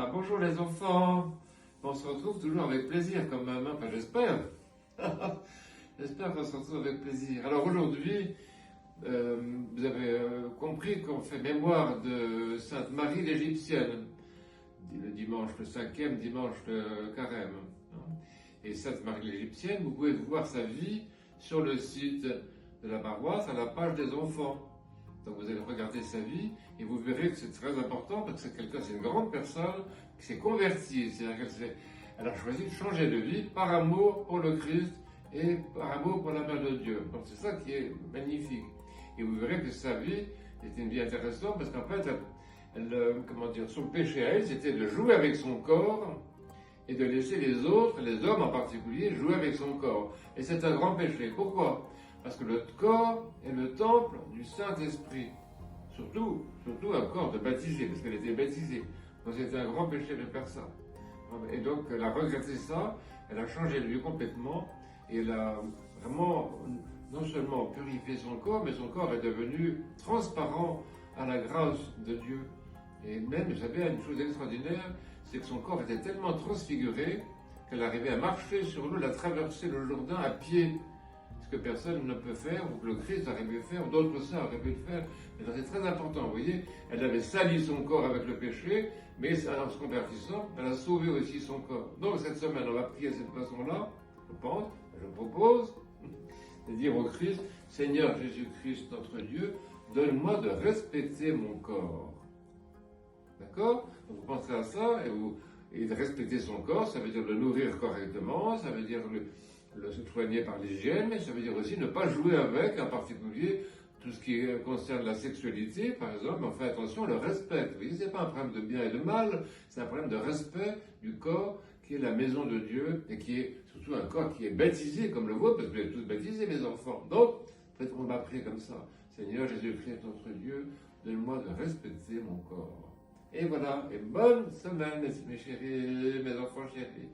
Voilà, bonjour les enfants. On se retrouve toujours avec plaisir quand même, hein? Enfin, j'espère. J'espère qu'on se retrouve avec plaisir. Alors aujourd'hui, vous avez compris qu'on fait mémoire de Sainte Marie l'Égyptienne, le dimanche, le 5e dimanche de Carême, hein. Et Sainte Marie l'Égyptienne, vous pouvez voir sa vie sur le site de la paroisse à la page des enfants. Donc vous allez regarder sa vie et vous verrez que c'est très important parce que c'est une grande personne qui s'est convertie, c'est-à-dire qu'elle a choisi de changer de vie par amour pour le Christ et par amour pour la Mère de Dieu. Donc c'est ça qui est magnifique. Et vous verrez que sa vie était une vie intéressante parce qu'en fait, son péché à elle, c'était de jouer avec son corps et de laisser les autres, les hommes en particulier, jouer avec son corps. Et c'est un grand péché. Pourquoi ? Parce que le corps est le temple du Saint-Esprit. Surtout un corps de baptisé, parce qu'elle était baptisée. Donc c'était un grand péché de faire ça. Et donc elle a regretté ça, elle a changé de vie complètement, et elle a vraiment non seulement purifié son corps, mais son corps est devenu transparent à la grâce de Dieu. Et même, vous savez, une chose extraordinaire, c'est que son corps était tellement transfiguré qu'elle arrivait à marcher sur l'eau, à traverser le Jourdain à pied. Ce que personne ne peut faire, ou que le Christ aurait pu faire, ou d'autres saints auraient pu le faire. Et c'est très important, vous voyez, elle avait sali son corps avec le péché, mais en se convertissant, elle a sauvé aussi son corps. Donc cette semaine, on va prier de cette façon-là, je propose, de dire au Christ, Seigneur Jésus-Christ, notre Dieu, donne-moi de respecter mon corps. D'accord ? Donc vous pensez à ça, et de respecter son corps, ça veut dire le nourrir correctement, ça veut dire le soigner par l'hygiène, mais ça veut dire aussi ne pas jouer avec, en particulier, tout ce qui concerne la sexualité, par exemple, mais on fait attention, le respect. Vous voyez, c'est pas un problème de bien et de mal, c'est un problème de respect du corps qui est la maison de Dieu et qui est surtout un corps qui est baptisé comme le vôtre, parce que vous êtes tous baptisés, mes enfants. Donc, peut-être qu'on va prier comme ça. Seigneur Jésus-Christ, notre Dieu, donne-moi de respecter mon corps. Et voilà, et bonne semaine, mes chéris, mes enfants chéris.